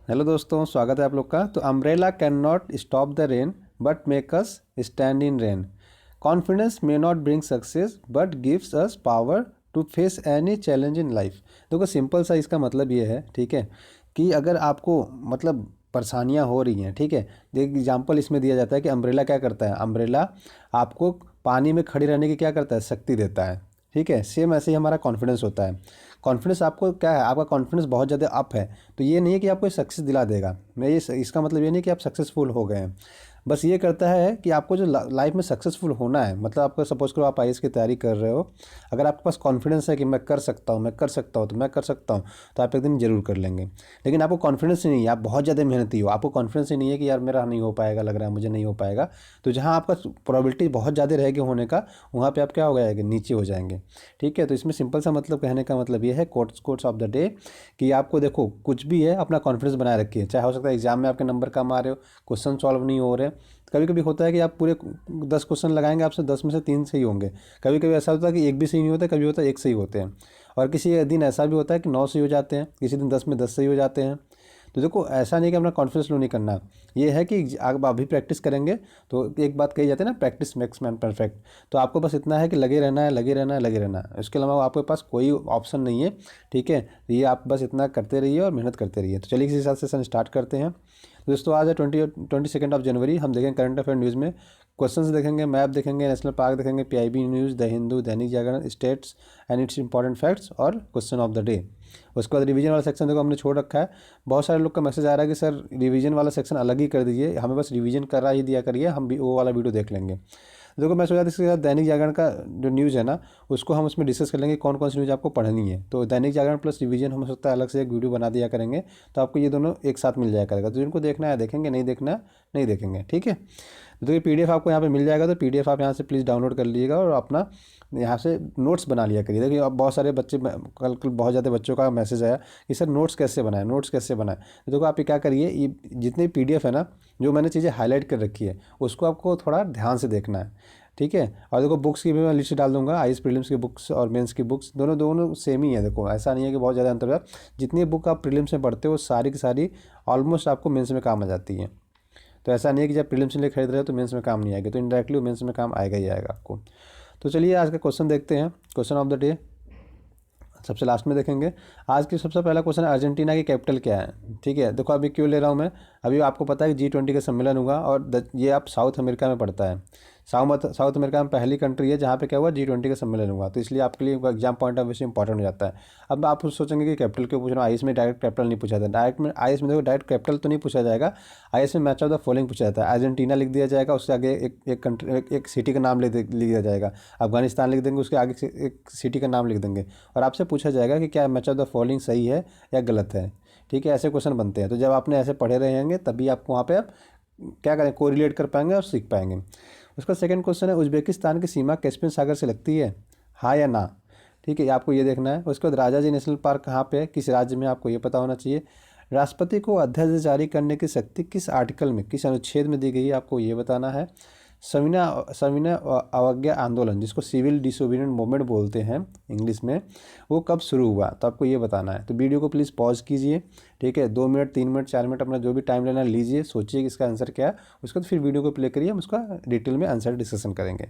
Hello दोस्तों, स्वागत है आप लोग का। तो umbrella can not stop the rain but make us stand in rain. Confidence may not bring success but gives us power to face any challenge in life. देखो simple सा इसका मतलब ये है, ठीक है, कि अगर आपको मतलब परेशानियां हो रही हैं, ठीक है। एक एग्जांपल इसमें दिया जाता है कि अम्ब्रेला क्या करता है। अम्ब्रेला आपको पानी में खड़ी रहने की क्या करता है, शक्ति देता है, ठीक है। सेम ऐसे ही हमारा कॉन्फिडेंस होता है। कॉन्फिडेंस आपको क्या है, आपका कॉन्फिडेंस बहुत ज़्यादा अप है तो ये नहीं है कि आपको सक्सेस दिला देगा। मैं ये इसका मतलब ये नहीं कि आप सक्सेसफुल हो गए हैं। बस ये करता है कि आपको जो लाइफ में सक्सेसफुल होना है, मतलब आपको सपोज करो आप आईएएस की तैयारी कर रहे हो। अगर आपके पास कॉन्फिडेंस है कि मैं कर सकता हूँ, मैं कर सकता हूँ, तो मैं कर सकता हूँ, तो आप एक दिन जरूर कर लेंगे। लेकिन आपको कॉन्फिडेंस ही नहीं है, आप बहुत ज़्यादा मेहनती हो, आपको कॉन्फिडेंस ही नहीं है कि यार मेरा नहीं हो पाएगा, लग रहा है मुझे नहीं हो पाएगा, तो जहाँ आपका प्रोबेबिलिटी बहुत ज़्यादा रहेगी होने का, वहाँ पे आप क्या हो जाएंगे, नीचे हो जाएंगे। ठीक है, तो इसमें सिंपल सा मतलब कहने का मतलब ये है, कोट्स ऑफ द डे, कि आपको देखो कुछ भी है अपना कॉन्फिडेंस बनाए रखिए। चाहे हो सकता है एग्जाम में आपके नंबर कम आ रहे हो, क्वेश्चन सॉल्व नहीं हो रहे। कभी कभी होता है कि आप पूरे 10 क्वेश्चन लगाएंगे, आपसे 10 में से 3 सही होंगे। कभी कभी ऐसा होता है कि एक भी सही नहीं होता, कभी होता है एक सही होते हैं। और किसी दिन ऐसा भी होता है कि 9 सही हो जाते हैं, किसी दिन 10 में 10 सही हो जाते हैं। तो देखो ऐसा नहीं कि अपना कॉन्फिडेंस लो नहीं करना। ये है कि आप अभी प्रैक्टिस करेंगे तो एक बात कही जाती है ना, प्रैक्टिस मेक्स मैन परफेक्ट। तो आपको बस इतना है कि लगे रहना है, लगे रहना है, लगे रहना है। इसके अलावा आपके पास कोई ऑप्शन नहीं है, ठीक है। तो ये आप बस इतना करते रहिए और मेहनत करते रहिए। तो चलिए इसी साथ सेशन स्टार्ट करते हैं। तो दोस्तों आज है 22 जनवरी। हम देखेंगे करंट अफेयर न्यूज़ में क्वेश्चंस देखेंगे, मैप देखेंगे, नेशनल पार्क देखेंगे, PIB news, the Hindu, Dainik Jagran, states and its important facts और क्वेश्चन ऑफ द डे। उसके बाद रिवीजन वाला सेक्शन देखो हमने छोड़ रखा है। बहुत सारे लोग का मैसेज आ रहा है कि सर रिवीजन वाला सेक्शन अलग ही कर दीजिए, हमें बस रिवीजन करा ही दिया करिए, हम भी वो वाला वीडियो देख लेंगे। देखो मैं सोचा था इसके साथ दैनिक जागरण का जो न्यूज़ है ना, उसको हम उसमें डिस्कस कर लेंगे कौन कौन सी न्यूज़ आपको पढ़नी है। तो दैनिक जागरण प्लस रिवीजन हम हो सकता है अलग से एक वीडियो बना दिया करेंगे, तो आपको ये दोनों एक साथ मिल जाया करेगा। तो जिनको देखना है देखेंगे, नहीं देखना है नहीं देखेंगे, ठीक है। तो ये पीडीएफ आपको यहाँ पे मिल जाएगा, तो पीडीएफ आप यहाँ से प्लीज़ डाउनलोड कर लीजिएगा और अपना यहाँ से नोट्स बना लिया करिए। देखिए अब बहुत सारे बच्चे, कल बहुत ज़्यादा बच्चों का मैसेज आया कि सर नोट्स कैसे बनाए, नोट्स कैसे बनाए। तो देखो आप ये क्या करिए, ये जितनी पीडीएफ है ना, जो मैंने चीज़ें हाईलाइट कर रखी है, उसको आपको थोड़ा ध्यान से देखना है, ठीक है। और देखो बुक्स की भी मैं लिस्ट डाल दूंगा, आईएएस प्रीलिम्स की बुक्स और मेंस की बुक्स, दोनों दोनों सेम ही है। देखो ऐसा नहीं है कि बहुत ज़्यादा अंतर है। जितनी बुक आप प्रीलिम्स में पढ़ते हो सारी की सारी ऑलमोस्ट आपको मेंस में काम आ जाती है। तो ऐसा नहीं है कि जब प्रीलिम्स के लिए खरीद रहे हो तो मेंस में काम नहीं आएगी, तो इनडायरेक्टली मेंस में काम आएगा ही आएगा आपको। तो चलिए आज का क्वेश्चन देखते हैं, क्वेश्चन ऑफ द डे सबसे लास्ट में देखेंगे। आज की सबसे पहला क्वेश्चन है, अर्जेंटीना की कैपिटल क्या है, ठीक है। देखो अभी क्यों ले रहा हूँ मैं, अभी आपको पता है कि G20 का सम्मेलन हुआ और ये आप साउथ अमेरिका में पड़ता है। साउथ अमेरिका में पहली कंट्री है जहाँ पे क्या हुआ, G20 का सम्मेलन हुआ। तो इसलिए आपके लिए एग्जाम पॉइंट ऑफ व्यू से इंपॉर्टेंट हो जाता है। अब आप सोचेंगे कि कैपिटल क्यों पूछ रहा हूँ, आईएएस में डायरेक्ट कैपिटल नहीं पूछा जाता। आईएएस में देखो डायरेक्ट कैपिटल तो नहीं पूछा जाएगा, आईएएस में मैच ऑफ द फॉलोइंग पूछा जाता है। अर्जेंटीना लिख दिया जाएगा, उससे आगे एक कंट्री, एक सिटी का नाम लिख दिया जाएगा। अफगानिस्तान लिख देंगे, उसके आगे एक सिटी का नाम लिख देंगे और आपसे पूछा जाएगा कि क्या मैच ऑफ द फॉलोइंग सही है या गलत है, ठीक है। ऐसे क्वेश्चन बनते हैं। तो जब आपने ऐसे पढ़े रहेंगे तभी आपको वहाँ पे आप क्या करें, कोरिलेट कर पाएंगे और सीख पाएंगे। उसका सेकंड क्वेश्चन है, उज्बेकिस्तान की सीमा कैस्पियन सागर से लगती है, हाँ या ना, ठीक है, आपको ये देखना है। उसके बाद राजा जी नेशनल पार्क कहाँ पे है, किस राज्य में, आपको ये पता होना चाहिए। राष्ट्रपति को अध्यादेश जारी करने की शक्ति किस आर्टिकल में, किस अनुच्छेद में दी गई है, आपको ये बताना है। सविनय अवज्ञा आंदोलन, जिसको सिविल डिसोबीडियंट मूवमेंट बोलते हैं इंग्लिश में, वो कब शुरू हुआ, तो आपको ये बताना है। तो वीडियो को प्लीज़ पॉज कीजिए, ठीक है, 2 मिनट 3 मिनट 4 मिनट अपना जो भी टाइम लेना लीजिए, सोचिए कि इसका आंसर क्या है। उसके बाद फिर वीडियो को प्ले करिए, हम उसका डिटेल में आंसर डिस्कशन करेंगे।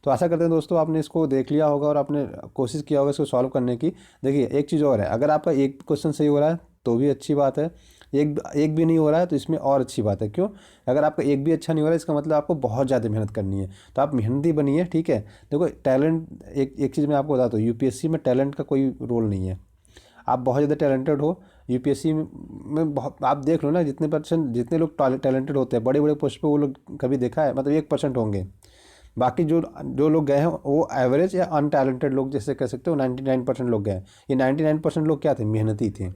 तो आशा करते हैं दोस्तों आपने इसको देख लिया होगा और आपने कोशिश किया होगा इसको सॉल्व करने की। देखिए एक चीज़ और है, अगर आपका एक क्वेश्चन सही हो रहा है तो भी अच्छी बात है, एक भी नहीं हो रहा है तो इसमें और अच्छी बात है। क्यों, अगर आपका एक भी अच्छा नहीं हो रहा है इसका मतलब आपको बहुत ज़्यादा मेहनत करनी है। तो आप मेहनती बनिए, ठीक है। देखो टैलेंट, एक चीज़ मैं आपको बताता हूँ, यूपीएससी में टैलेंट का कोई रोल नहीं है। आप बहुत ज़्यादा टैलेंटेड हो, यूपीएससी में बहुत, आप देख लो ना जितने लोग टैलेंटेड होते हैं बड़े बड़े पोस्ट पे, वो लोग कभी देखा है, मतलब 1% होंगे। बाकी जो जो लोग गए हैं वो एवरेज या अनटैलेंटेड लोग जैसे कह सकते हो, 99% लोग गए हैं। ये 99% लोग क्या थे, मेहनती थे।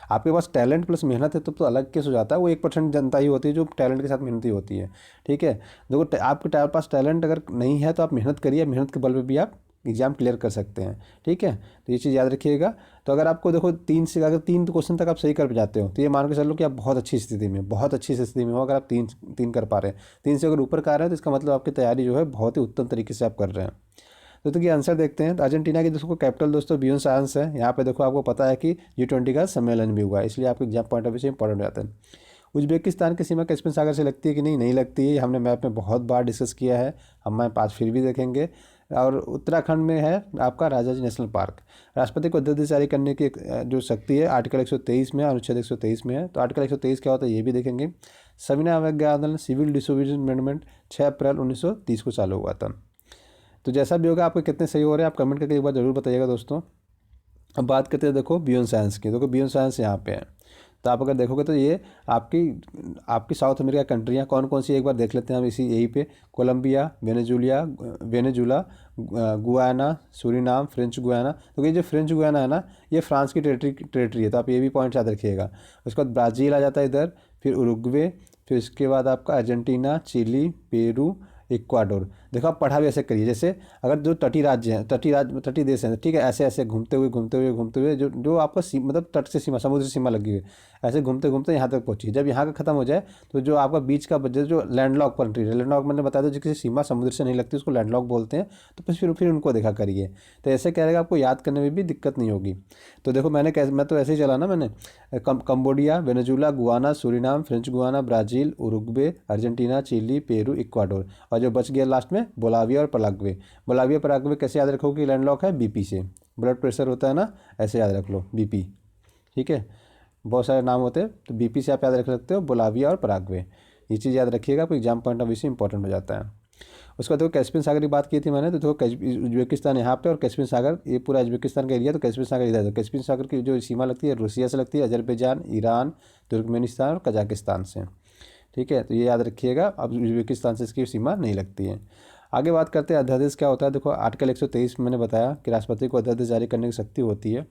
आपके पास टैलेंट प्लस मेहनत है तो अलग केस हो जाता है। वो 1% जनता ही होती है जो टैलेंट के साथ मेहनती होती है, ठीक है। देखो आपके पास टैलेंट अगर नहीं है तो आप मेहनत करिए, मेहनत के बल पे भी आप एग्जाम क्लियर कर सकते हैं, ठीक है। तो ये चीज़ याद रखिएगा। तो अगर आपको देखो अगर 3 क्वेश्चन तक आप सही कर जाते हो तो ये मान के चलो कि आप बहुत अच्छी स्थिति में, बहुत अच्छी स्थिति में हो। अगर आप तीन कर पा रहे हैं, 3 से अगर ऊपर का आ रहे हैं तो इसका मतलब आपकी तैयारी जो है बहुत ही उत्तम तरीके से आप कर रहे हैं। तो देखिए आंसर देखते हैं। तो अर्जेंटीना की दोस्तों कैपिटल दोस्तों ब्यूनस आयर्स है। यहाँ पे देखो आपको पता है कि G20 का सम्मेलन भी हुआ है, इसलिए आपके एग्जाम पॉइंट ऑफ व्यू से इंपॉर्टेंट हो जाता है। उज्बेकिस्तान की सीमा कैस्पियन सागर से लगती है कि नहीं, नहीं लगती है, हमने मैप में बहुत बार डिस्कस किया है, हमारे पास फिर भी देखेंगे। और उत्तराखंड में है आपका राजाजी नेशनल पार्क। राष्ट्रपति को अध्यादेश जारी करने की जो शक्ति है आर्टिकल 123 में, अनुच्छेद 123 में है। तो आर्टिकल 123 क्या होता है ये भी देखेंगे। सविनय अवज्ञा आंदोलन सिविल डिसोबीडियंस अमेंडमेंट 6 अप्रैल 1930 को चालू हुआ था। तो जैसा भी होगा, आपको कितने सही हो रहे हैं आप कमेंट करके एक बार जरूर बताइएगा दोस्तों। अब बात करते हैं देखो बियॉन्ड साइंस की। देखो बियॉन्ड साइंस यहाँ पे है, तो आप अगर देखोगे तो ये आपकी साउथ अमेरिका कंट्रियाँ कौन कौन सी एक बार देख लेते हैं हम इसी यहीं पे। Colombia, Venezuela, Guyana, Suriname, French Guiana. तो ये जो फ्रेंच गुयाना है ना, ये फ्रांस की टेरिटरी है, तो आप ये भी पॉइंट याद रखिएगा। उसके बाद ब्राज़ील आ जाता है इधर, फिर उरुग्वे, फिर इसके बाद आपका अर्जेंटीना, चिली, पेरू, इक्वाडोर। देखो आप पढ़ा भी ऐसे करिए, जैसे अगर जो तटीय राज्य हैं, तटीय देश हैं, ठीक है, ऐसे ऐसे घूमते हुए जो जो आपका मतलब तट से सीमा, समुद्र से सीमा लगी हुई है, ऐसे घूमते घूमते यहाँ तक पहुँची। जब यहाँ का खत्म हो जाए तो जो आपका बीच का जो लैंडलॉक कंट्री है, लैंडलॉक मैंने बताया था, जो किसी सीमा समुद्र से नहीं लगती उसको लैंडलॉक बोलते हैं। तो फिर उनको देखा करिए, तो ऐसे क्या रहेगा, आपको याद करने में भी दिक्कत नहीं होगी। तो देखो मैं तो ऐसे ही चला ना, मैंने Cambodia, Venezuela, Guyana, Suriname, French Guiana, Brazil, Uruguay, Argentina, Chile, Peru, Ecuador, और जो बच गया लास्ट में बोलाविया और पराग्वे। बोलाविया पराग्वे कैसे याद रखोगे कि लैंडलॉक है बीपी से, ब्लड प्रेशर होता है ना, ऐसे याद रख लो बीपी, ठीक है। बहुत सारे नाम होते हैं, तो बीपी से आप याद रख सकते हो बोलाविया और पराग्वे। ये चीज़ याद रखिएगा, आपको एग्जाम पॉइंट ऑफ व्यू से इंपॉर्टेंट हो जाता है। उसके बाद देखो कैस्पियन सागर की बात की थी मैंने, तो देखो उज्बेकिस्तान यहाँ पे और कैस्पियन सागर ये पूरा उज्बेकिस्तान का एरिया, तो कैस्पियन सागर इधर है। तो कैस्पियन सागर की जो सीमा लगती है रूसिया से लगती है, अजरबैजान, ईरान, तुर्कमेनिस्तान और कजाकिस्तान से, ठीक है। तो ये याद रखिएगा, अब उज्बेकिस्तान से इसकी सीमा नहीं लगती है। आगे बात करते हैं अध्यादेश क्या होता है। देखो आर्टिकल 123 मैंने बताया कि राष्ट्रपति को अध्यादेश जारी करने की शक्ति होती है।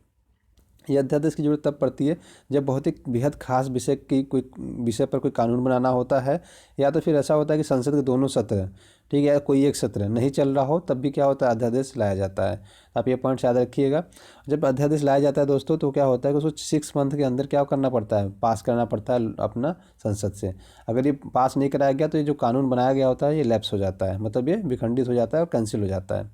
ये अध्यादेश की जरूरत तब पड़ती है जब बहुत ही बेहद खास विषय पर कोई कानून बनाना होता है, या तो फिर ऐसा होता है कि संसद के दोनों सत्र, ठीक है, कोई एक सत्र नहीं चल रहा हो, तब भी क्या होता है अध्यादेश लाया जाता है। आप ये पॉइंट याद रखिएगा। जब अध्यादेश लाया जाता है दोस्तों, तो क्या होता है कि उसको 6 मंथ के अंदर क्या करना पड़ता है, पास करना पड़ता है अपना संसद से। अगर ये पास नहीं कराया गया तो ये जो कानून बनाया गया होता है ये लैप्स हो जाता है, मतलब ये विखंडित हो जाता है और कैंसिल हो जाता है।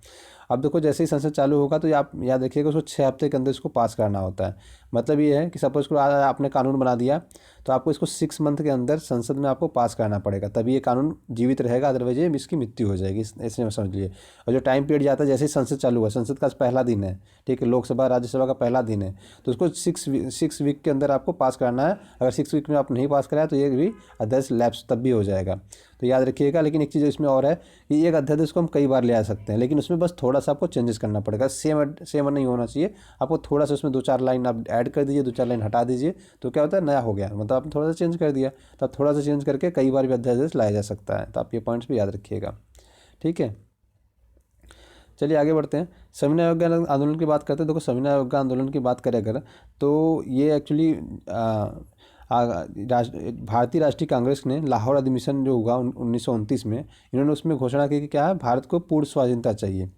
अब देखो जैसे ही संसद चालू होगा तो आप याद रखिएगा उसको 6 हफ्ते के अंदर इसको पास करना होता है। मतलब ये है कि सपोज को आपने कानून बना दिया, तो आपको इसको 6 मंथ के अंदर संसद में आपको पास करना पड़ेगा, तभी ये कानून जीवित रहेगा, अदरवाइज ये इसकी मृत्यु हो जाएगी, ऐसे में समझ लिए। और जो टाइम पीरियड जाता है, जैसे ही संसद चालू हुआ, संसद का पहला दिन है, ठीक है, लोकसभा राज्यसभा का पहला दिन है, तो उसको 6 वीक के अंदर आपको पास करना है। अगर 6 वीक में आप नहीं पास कराया तो ये भी अध्यादेश लैप्स तब भी हो जाएगा, तो याद रखिएगा। लेकिन एक चीज़ इसमें और है कि एक अध्यादेश को हम कई बार ले आ सकते हैं, लेकिन उसमें बस थोड़ा सा आपको चेंजेस करना पड़ेगा, सेम नहीं होना चाहिए। आपको थोड़ा सा उसमें 2-4 लाइन आप ऐड कर दीजिए, 2-4 लाइन हटा दीजिए, तो क्या होता है नया हो गया, मतलब आपने थोड़ा सा चेंज कर दिया। तो आप थोड़ा सा चेंज करके कई बार भी अध्यादेश लाया जा सकता है, तो आप ये पॉइंट्स भी याद रखिएगा, ठीक है। चलिए आगे बढ़ते हैं। सविनय अवज्ञा आंदोलन की बात करते हैं। देखो सविनय अवज्ञा आंदोलन की बात करें अगर, तो ये एक्चुअली भारतीय राष्ट्रीय कांग्रेस ने लाहौर अधिवेशन जो हुआ 1929 में, इन्होंने उसमें घोषणा की कि क्या है, भारत को पूर्ण स्वाधीनता चाहिए।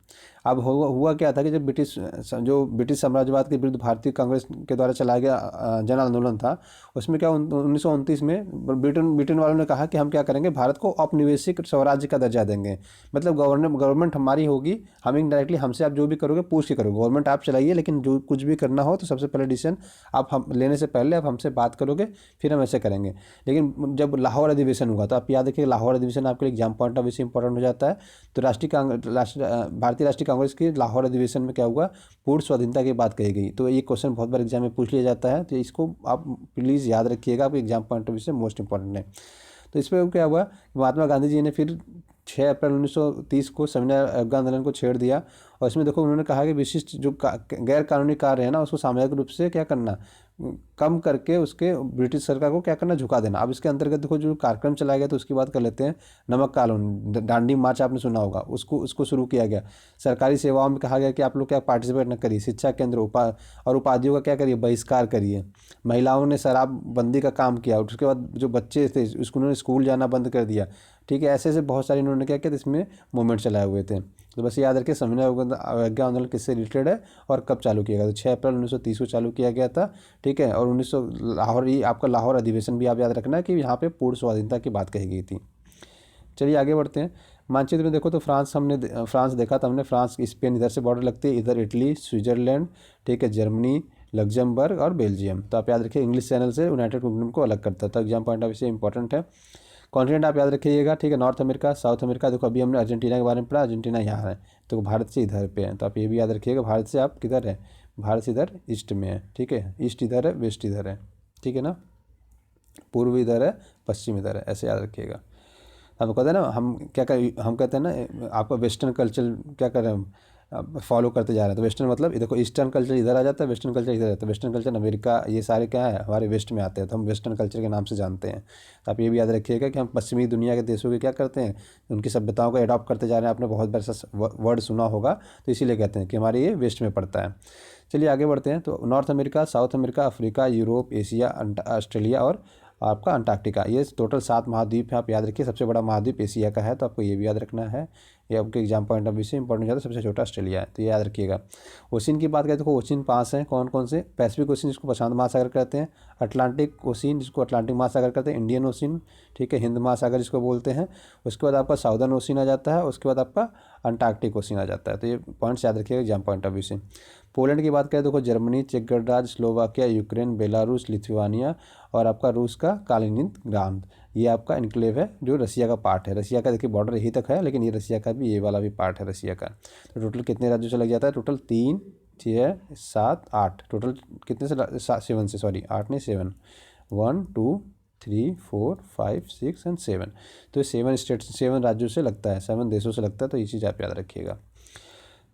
अब हुआ क्या था कि जब ब्रिटिश साम्राज्यवाद के विरुद्ध भारतीय कांग्रेस के द्वारा चलाया गया जन आंदोलन था, उसमें क्या 1929 में ब्रिटेन वालों ने कहा कि हम क्या करेंगे, भारत को औपनिवेशिक स्वराज्य का दर्जा देंगे। मतलब गवर्नमेंट हमारी होगी, हम इनडायरेक्टली हमसे आप जो भी करोगे पूछ के करोगे, गवर्नमेंट आप चलाइए, लेकिन जो कुछ भी करना हो तो सबसे पहले डिसीजन आप हम लेने से पहले आप हमसे बात करोगे, फिर हम ऐसे करेंगे। लेकिन जब लाहौर अधिवेशन हुआ, तो आप याद रखिए लाहौर अधिवेशन आपके लिए एग्जाम पॉइंट ऑफ व्यू से इंपॉर्टेंट हो जाता है। तो भारतीय राष्ट्रीय कांग्रेस की लाहौर अधिवेशन में क्या हुआ, पूर्ण स्वाधीनता की बात कही गई। तो ये क्वेश्चन बहुत बार एग्जाम में पूछ लिया जाता है, तो इसको आप प्लीज़ याद रखिएगा, आप एग्जाम पॉइंट ऑफ व्यू से मोस्ट इंपॉर्टेंट है। तो इस पर क्या हुआ, महात्मा गांधी जी ने फिर 6 अप्रैल 1930 को सविनय अवज्ञा आंदोलन को छेड़ दिया। और इसमें देखो उन्होंने कहा कि विशिष्ट जो गैर कानूनी कार्य है ना, उसको सामूहिक रूप से क्या करना, कम करके उसके ब्रिटिश सरकार को क्या करना, झुका देना। अब इसके अंतर्गत देखो जो कार्यक्रम चलाया गया, तो उसकी बात कर लेते हैं। नमक कानून, दांडी मार्च आपने सुना होगा, उसको शुरू किया गया। सरकारी सेवाओं में कहा गया कि आप लोग क्या पार्टिसिपेट न करिए, शिक्षा केंद्र और उपाधियों का क्या करिए, बहिष्कार करिए। महिलाओं ने शराबबंदी का काम किया। उसके बाद जो बच्चे थे उन्होंने स्कूल जाना बंद कर दिया, ठीक है। ऐसे ऐसे बहुत सारे इन्होंने क्या किया, इसमें मूवमेंट चलाए हुए थे। तो बस याद रखिए सविनय अवज्ञा आंदोलन किससे रिलेटेड है और कब चालू किया गया। तो 6 अप्रैल 1930 को चालू किया गया था, ठीक है। और 1900 लाहौर, ये आपका लाहौर अधिवेशन भी आप याद रखना है कि यहाँ पे पूर्ण स्वाधीनता की बात कही गई थी। चलिए आगे बढ़ते हैं। मानचित्र में देखो तो फ्रांस देखा तो हमने, फ्रांस स्पेन इधर से बॉर्डर लगती है, इधर इटली, स्विट्जरलैंड, ठीक है, जर्मनी, लग्जमबर्ग और बेल्जियम। तो आप याद रखिए इंग्लिश चैनल से यूनाइटेड किंगडम को अलग करता है, तो एग्जाम पॉइंट ऑफ व्यू से इंपॉर्टेंट है। कॉन्टिनेंट आप याद रखिएगा, ठीक है, नॉर्थ अमेरिका, साउथ अमेरिका। देखो अभी हमने अर्जेंटीना के बारे में पढ़ा, अर्जेंटीना यहाँ है, तो भारत से इधर पे है, तो आप ये भी याद रखिएगा, भारत से आप किधर है, भारत से इधर ईस्ट में है, ठीक है, ईस्ट इधर है, वेस्ट इधर है, ठीक है ना, पूर्व इधर है, पश्चिम इधर है, ऐसे याद रखिएगा। हम कहते हैं ना, हम कहते हैं ना आपका वेस्टर्न कल्चर क्या कर रहे हैं हम फॉलो करते जा रहे हैं, तो वेस्टर्न मतलब देखो ईस्टर्न कल्चर इधर आ जाता है, वेस्टर्न कल्चर इधर आता है, वेस्टर्न कल्चर अमेरिका, ये सारे क्या है हमारे वेस्ट में आते हैं, तो हम वेस्टर्न कल्चर के नाम से जानते हैं। तो आप ये भी याद रखिएगा कि हम पश्चिमी दुनिया के देशों के क्या करते हैं, उनकी सभ्यताओं को अडॉप्ट करते जा रहे हैं। आपने बहुत बार ऐसा वर्ड सुना होगा, तो इसीलिए कहते हैं कि हमारे ये वेस्ट में पड़ता है। चलिए आगे बढ़ते हैं। तो north America, south America, Africa, Europe, Asia, Australia और आपका अंटार्कटिका, ये टोटल 7 महाद्वीप है। आप याद रखिए सबसे बड़ा महाद्वीप एशिया का है, तो आपको ये भी याद रखना है, ये आपके एग्जाम पॉइंट ऑफ व्यू से इंपॉर्टेंट है। सबसे छोटा ऑस्ट्रेलिया है, तो ये याद रखिएगा। ओशियन की बात करें तो ओशियन 5 हैं, कौन कौन से, पैसिफिक ओशियन जिसको प्रशांत महासागर कहते हैं, अटलांटिक ओशियन जिसको अटलांटिक महासागर कहते हैं, इंडियन ओशियन, ठीक है, हिंद महासागर जिसको बोलते हैं, उसके बाद आपका साउदर्न ओशियन आ जाता है, उसके बाद आपका अंटार्कटिक ओशियन आ जाता है। तो ये पॉइंट्स याद रखिएगा एग्जाम पॉइंट ऑफ व्यू से। पोलैंड की बात करें तो जर्मनी, चेक गणराज्य, स्लोवाकिया, यूक्रेन, बेलारूस, लिथुआनिया और आपका रूस का कालिनिनग्राड, ये आपका इनक्लेव है जो रसिया का पार्ट है। रसिया का देखिए बॉर्डर यहीं तक है, लेकिन ये रसिया का भी, ये वाला भी पार्ट है रसिया का। तो टोटल कितने राज्यों से लग जाता है, टोटल 3, 6, 7, 8, टोटल कितने से 7 से, सॉरी 8 नहीं 7, 1, 2, 3, 4, 5, 6 एंड 7। तो ये 7 स्टेट, 7 राज्यों से लगता है, 7 देशों से लगता है, तो ये चीज़ आप याद रखिएगा,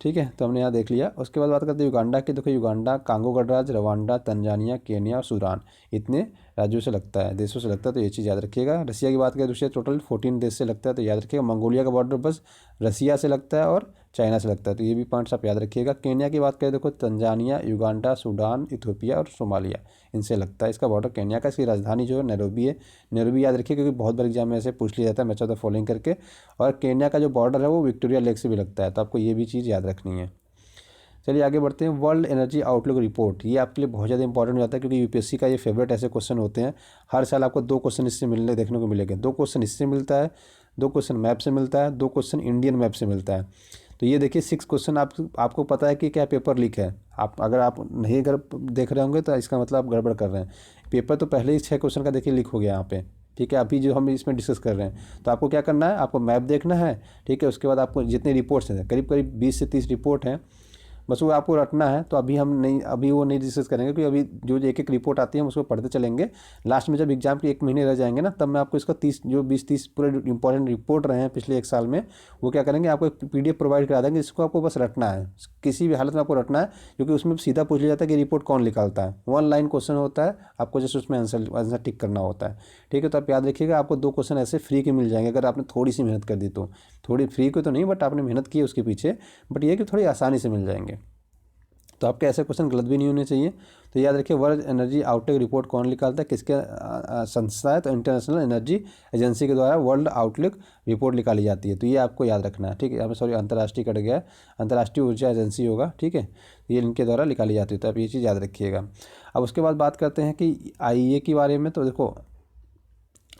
ठीक है। तो हमने यहाँ देख लिया। उसके बाद बात करते हैं युगांडा की। देखो युगांडा, कांगो गणराज्य, रवांडा, तंजानिया, केन्या और सूडान, इतने राज्यों से लगता है, देशों से लगता है, तो ये चीज़ याद रखिएगा। रसिया की बात करें तो टोटल 14 देश से लगता है, तो याद रखिएगा। मंगोलिया का बॉर्डर बस रसिया से लगता है और चाइना से लगता है, तो ये भी पॉइंट्स आप याद रखिएगा। केन्या की बात करें देखो तंजानिया, युगांडा, सूडान, इथोपिया और सोमालिया, इनसे लगता है इसका बॉर्डर केन्या का। इसकी राजधानी जो है नैरोबी है, नैरोबी याद रखिए क्योंकि बहुत बार एग्जाम में ऐसे पूछ लिया जाता है मैच ऑफ द फॉलोइंग करके। और केन्या का जो बॉर्डर है वो विक्टोरिया लेक से भी लगता है, तो आपको ये भी चीज़ याद रखनी है। चलिए आगे बढ़ते हैं। वर्ल्ड एनर्जी आउटलुक रिपोर्ट, ये आपके लिए बहुत ज़्यादा इंपॉर्टेंट हो जाता है क्योंकि यूपीएससी का ये फेवरेट ऐसे क्वेश्चन होते हैं। हर साल आपको 2 क्वेश्चन इससे मिलने देखने को मिलेंगे। 2 क्वेश्चन इससे मिलता है, 2 क्वेश्चन मैप से मिलता है, 2 क्वेश्चन इंडियन मैप से मिलता है। तो ये देखिए 6 क्वेश्चन आपको पता है कि क्या पेपर लीक है। अगर आप नहीं देख रहे होंगे तो इसका मतलब आप गड़बड़ कर रहे हैं। पेपर तो पहले ही 6 क्वेश्चन का देखिए लीक हो गया यहाँ पे, ठीक है। अभी जो हम इसमें डिस्कस कर रहे हैं, तो आपको क्या करना है, आपको मैप देखना है, ठीक है। उसके बाद आपको जितने रिपोर्ट्स हैं, करीब करीब 20 से 30 रिपोर्ट हैं, बस वो आपको रटना है। तो अभी वो नहीं डिस्कस करेंगे क्योंकि अभी जो एक एक रिपोर्ट आती है हम उसको पढ़ते चलेंगे। लास्ट में जब एग्जाम के 1 महीने रह जाएंगे ना, तब मैं आपको इसका 20-30 पूरे इंपॉर्टेंट रिपोर्ट रहे हैं पिछले 1 साल में, वो क्या करेंगे, आपको एक PDF प्रोवाइड करा देंगे, जिसको आपको बस रटना है, किसी भी हालत में आपको रटना है, क्योंकि उसमें सीधा पूछ लिया जाता है कि रिपोर्ट कौन निकालता है। 1 लाइन क्वेश्चन होता है, आपको जस्ट उसमें आंसर टिक करना होता है, ठीक है। तो आप याद रखिएगा आपको 2 क्वेश्चन ऐसे फ्री के मिल जाएंगे अगर आपने थोड़ी सी मेहनत कर दी तो। थोड़ी फ्री को तो नहीं, बट आपने मेहनत की है उसके पीछे, बट ये कि थोड़ी आसानी से मिल जाएंगे। तो आपके ऐसे क्वेश्चन गलत भी नहीं होने चाहिए। तो याद रखिए वर्ल्ड एनर्जी आउटलुक रिपोर्ट कौन निकालता है, किसके संस्था है, तो इंटरनेशनल एनर्जी एजेंसी के द्वारा वर्ल्ड आउटलुक रिपोर्ट निकाली जाती है। तो ये आपको याद रखना है, ठीक है। सॉरी अंतर्राष्ट्रीय कट गया है, अंतर्राष्ट्रीय ऊर्जा एजेंसी होगा, ठीक है। ये इनके द्वारा निकाली जाती है, तो आप ये चीज़ याद रखिएगा। अब उसके बाद बात करते हैं कि IEA के बारे में। तो देखो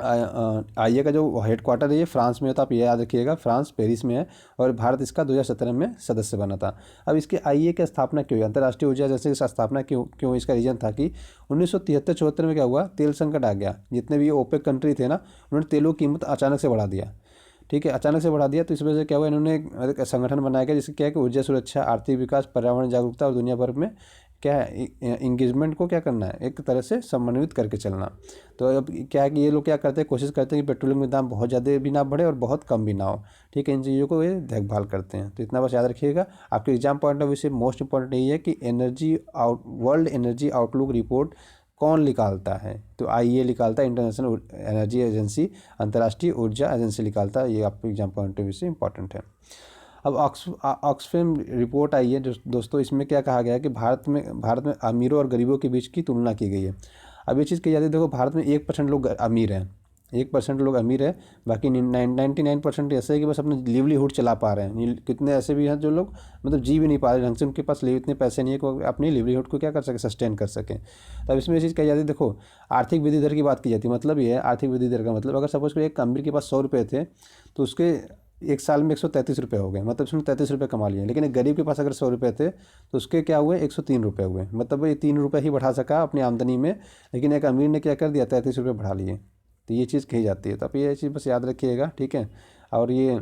IEA का जो हेडक्वार्टर है ये फ्रांस में है, तो आप ये याद रखिएगा, फ्रांस पेरिस में है, और भारत इसका 2017 में सदस्य बना था। अब इसके IEA की स्थापना क्यों हुई, अंतर्राष्ट्रीय ऊर्जा एजेंसी की स्थापना क्यों इसका रीजन था कि 1973-74 में क्या हुआ, तेल संकट आ गया। जितने भी ओपेक कंट्री थे ना, उन्होंने तेलों की कीमत अचानक से बढ़ा दिया, ठीक है, अचानक से बढ़ा दिया। तो इस वजह से क्या हुआ, इन्होंने एक संगठन बनाया गया जिससे क्या है कि ऊर्जा सुरक्षा, आर्थिक विकास, पर्यावरण जागरूकता और दुनिया भर में क्या है इंगेजमेंट को क्या करना है, एक तरह से समन्वित करके चलना। तो अब क्या है कि ये लोग क्या करते हैं, कोशिश करते हैं कि पेट्रोलियम के दाम बहुत ज़्यादा भी ना बढ़े और बहुत कम भी ना हो, ठीक है। इन चीज़ों को ये देखभाल करते हैं। तो इतना बस याद रखिएगा। आपके एग्जाम पॉइंट ऑफ व्यू से मोस्ट इंपॉर्टेंट यही है कि वर्ल्ड एनर्जी आउटलुक रिपोर्ट कौन निकालता है, तो IEA निकालता है, इंटरनेशनल एनर्जी एजेंसी, अंतर्राष्ट्रीय ऊर्जा एजेंसी निकालता है। ये आपके एग्जाम पॉइंट ऑफ व्यू से इंपॉर्टेंट है। अब ऑक्सफैम रिपोर्ट आई है दोस्तों, इसमें क्या कहा गया है कि भारत में अमीरों और गरीबों के बीच की तुलना की गई है। अब ये चीज़ कही जाती है, देखो भारत में 1% लोग अमीर हैं, 1% लोग अमीर है, बाकी 99% ऐसे है कि बस अपने लिवलीहुड चला पा रहे हैं। कितने ऐसे भी हैं जो लोग मतलब जी भी नहीं पा रहे ढंग से, उनके पास इतने पैसे नहीं है कि अपनी लिवलीहुड को क्या कर सके, सस्टेन कर सकें। तो अब इसमें ये चीज़ कही जाती है, देखो आर्थिक वृद्धि दर की बात की जाती है। मतलब ये है आर्थिक वृद्धि दर का मतलब, अगर सपोज कोई एक अमीर के पास 100 रुपये थे, तो उसके एक साल में 133 रुपये हो गए, मतलब उसने 33 रुपये कमा लिए। लेकिन एक गरीब के पास अगर 100 रुपये थे तो उसके क्या हुए, 103 रुपये हुए, मतलब ये 3 रुपये ही बढ़ा सका अपनी आमदनी में। लेकिन एक अमीर ने क्या कर दिया, 33 रुपये बढ़ा लिए। तो ये चीज़ कही जाती है। तो आप ये चीज़ बस याद रखिएगा, ठीक है। और ये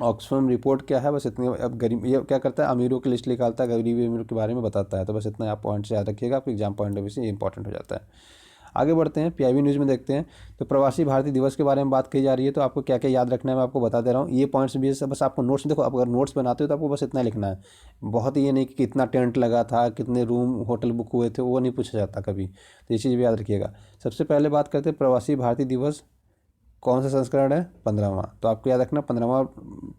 ऑक्सफैम रिपोर्ट क्या है, बस इतने। अब गरीब ये क्या करता है, अमीरों की लिस्ट निकालता है, गरीबी अमीरों के बारे में बताता है। तो बस इतना आप पॉइंट्स याद रखिएगा, आपको एग्जाम पॉइंट ऑफ व्यू से ये इंपॉर्टेंट हो जाता है। आगे बढ़ते हैं, पीआईबी न्यूज़ में देखते हैं। तो प्रवासी भारतीय दिवस के बारे में बात की जा रही है, तो आपको क्या क्या याद रखना है मैं आपको बता दे रहा हूँ। ये पॉइंट्स भी है, बस आपको नोट्स देखो, आप अगर नोट्स बनाते हो तो आपको बस इतना लिखना है। बहुत ये नहीं कि कितना टेंट लगा था, कितने रूम होटल बुक हुए थे, वो नहीं पूछा जाता कभी। तो ये चीज़ भी याद रखिएगा। सबसे पहले बात करते हैं प्रवासी भारतीय दिवस कौन सा संस्करण है, 15वां। तो आपको याद रखना 15वां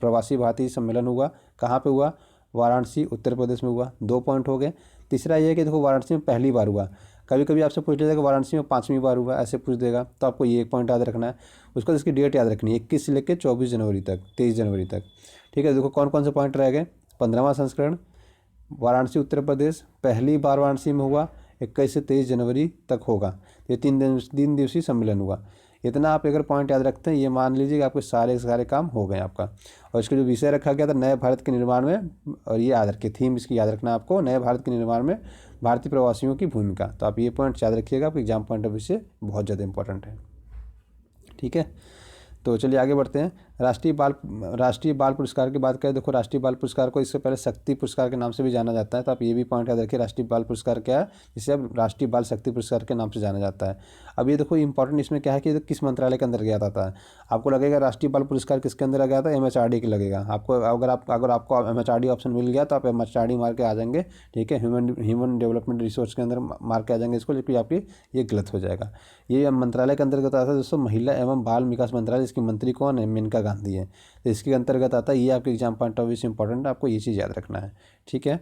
प्रवासी भारतीय सम्मेलन हुआ, कहाँ पे हुआ, वाराणसी उत्तर प्रदेश में हुआ। 2 पॉइंट हो गए। तीसरा ये है कि देखो वाराणसी में पहली बार हुआ। कभी कभी आपसे पूछ लेता है कि वाराणसी में 5वीं बार हुआ, ऐसे पूछ देगा, तो आपको ये 1 पॉइंट याद रखना है। उसके बाद इसकी डेट याद रखनी है, 21 से लेकर 24 जनवरी तक, 23 जनवरी तक, ठीक है। देखो कौन कौन से पॉइंट रह गए। 15वां संस्करण वाराणसी उत्तर प्रदेश, पहली बार वाराणसी में हुआ, 21 से 23 जनवरी तक होगा। ये 3 दिवसीय सम्मेलन हुआ। इतना आप अगर पॉइंट याद रखते हैं, ये मान लीजिए कि आपके सारे सारे काम हो गए आपका। और इसका जो विषय रखा गया था, नए भारत के निर्माण में, और ये याद रखिए, थीम इसकी याद रखना है आपको, नए भारत के निर्माण में भारतीय प्रवासियों की भूमिका। तो आप ये पॉइंट याद रखिएगा, आपके एग्जाम पॉइंट ऑफ व्यू से बहुत ज़्यादा इंपॉर्टेंट है, ठीक है। तो चलिए आगे बढ़ते हैं। राष्ट्रीय बाल पुरस्कार की बात करें। देखो राष्ट्रीय बाल पुरस्कार को इससे पहले शक्ति पुरस्कार के नाम से भी जाना जाता है। तो आप ये भी पॉइंट याद रखिए, राष्ट्रीय बाल पुरस्कार क्या है, जिसे अब राष्ट्रीय बाल शक्ति पुरस्कार के नाम से जाना जाता है। अब ये देखो इंपॉर्टेंट इसमें क्या है कि किस मंत्रालय के अंदर गया था। आपको लगेगा राष्ट्रीय बाल पुरस्कार किसके अंदर आ गया था, एमएचआरडी के लगेगा आपको। अगर आपको एमएचआरडी ऑप्शन मिल गया तो आप एमएचआरडी मार के आ जाएंगे, ठीक है। ह्यूमन डेवलपमेंट रिसोर्स के अंदर मार के आ जाएंगे इसको, लेकिन आपकी ये गलत हो जाएगा। ये मंत्रालय के अंतर्गत आता है दोस्तों, महिला एवं बाल विकास मंत्रालय। इसकी मंत्री कौन है, मेनका गांधी है। तो इसके अंतर्गत आता है। ये आपके एग्जाम पॉइंट ऑफ व्यू से इंपॉर्टेंट है, आपको ये चीज़ याद रखना है, ठीक है।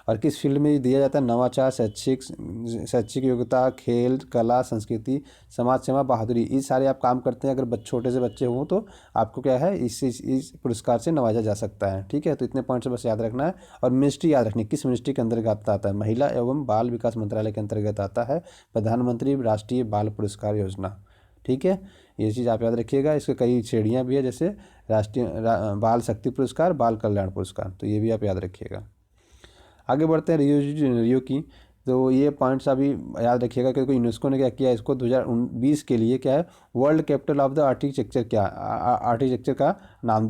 और किस फील्ड में दिया जाता है, नवाचार, शैक्षिक योग्यता, खेल, कला, संस्कृति, समाज सेवा, बहादुरी। ये सारे आप काम करते हैं, अगर छोटे से बच्चे हों तो आपको क्या है, इस पुरस्कार से नवाजा जा सकता है, ठीक है। तो इतने पॉइंट्स बस याद रखना है। और मिनिस्ट्री याद रखनी, किस मिनिस्ट्री के अंतर्गत आता है, महिला एवं बाल विकास मंत्रालय के अंतर्गत आता है प्रधानमंत्री राष्ट्रीय बाल पुरस्कार योजना, ठीक है। ये चीज़ आप याद रखिएगा। इसके कई श्रेणियाँ भी है, जैसे राष्ट्रीय बाल शक्ति पुरस्कार, बाल कल्याण पुरस्कार। तो ये भी आप याद रखिएगा। आगे बढ़ते हैं रियो की। तो ये पॉइंट्स अभी याद रखिएगा, क्योंकि यूनेस्को ने क्या किया, इसको 2020 के लिए क्या है, world capital of the architecture क्या आर्किटेक्चर का नाम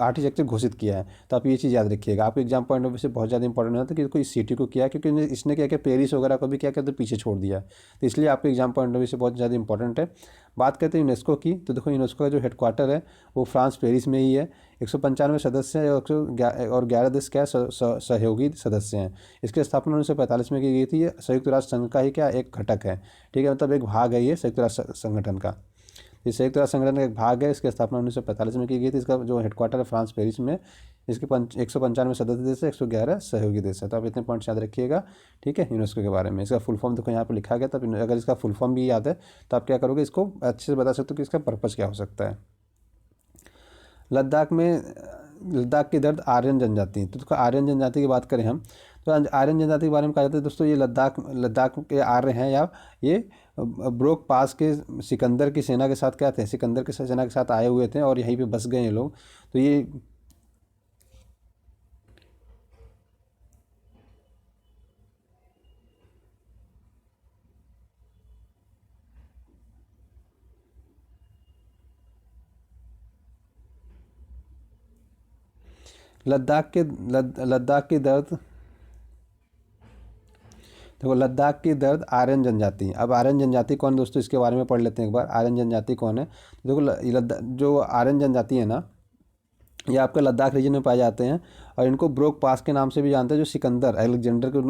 आर्किटेक्चर घोषित किया है। तो आप ये चीज़ याद रखिएगा, आपके एग्जाम पॉइंट ऑफ व्यू से बहुत ज़्यादा इंपॉर्टेंट होता है कि कोई सिटी को किया, क्योंकि इसने क्या किया, पेरिस वगैरह को भी क्या किया, तो पीछे छोड़ दिया। तो इसलिए आपके एग्जाम पॉइंट ऑफ व्यू से बहुत ज़्यादा इंपॉर्टेंट है। बात करते हैं यूनेस्को की। तो देखो यूनेस्को का जो हेडक्वार्टर है वो फ्रांस पेरिस में ही है। 195 सदस्य हैं और 11 देश क्या सहयोगी सदस्य हैं। इसकी स्थापना 1945 में की गई थी। ये संयुक्त राष्ट्र संघ का ही क्या एक घटक है, ठीक है, मतलब एक भाग है ये संयुक्त राष्ट्र संगठन का। ये संयुक्त राष्ट्र संगठन का एक भाग है। इसकी स्थापना 1945 में की गई थी। इसका जो हेडक्वार्टर है फ्रांस पेरिस में। इसके 195 सदस्य देश है, 111 सहयोगी देश है। तो आप इतने पॉइंट्स याद रखिएगा, ठीक है, यूनेस्को के बारे में। इसका फुल फॉर्म देखो यहाँ पर लिखा गया। तब अगर इसका फुल फॉर्म भी याद है तो आप क्या करोगे, इसको अच्छे से बता सकते हो कि इसका पर्पज़ क्या हो सकता है। लद्दाख की दर्द आर्यन जनजाति। तो देखो आर्यन जनजाति की बात करें हम, तो आर्यन जनजाति के बारे में कहा जाता है दोस्तों, ये लद्दाख के आर्य हैं, या ये ब्रोक पास के सिकंदर की सेना के साथ क्या थे, सिकंदर की सेना के साथ आए हुए थे और यहीं पे बस गए ये लोग। तो ये लद्दाख की दर्द, देखो लद्दाख की दर्द आर्यन जनजाति। अब आर्यन जनजाति कौन दोस्तों, इसके बारे में पढ़ लेते हैं एक बार, आर्यन जनजाति कौन है। देखो जो आर्यन जनजाति है ना, ये आपके लद्दाख रीजन में पाए जाते हैं। और इनको ब्रोक पास के नाम से भी जानते हैं। जो सिकंदर अलेक्जेंडर के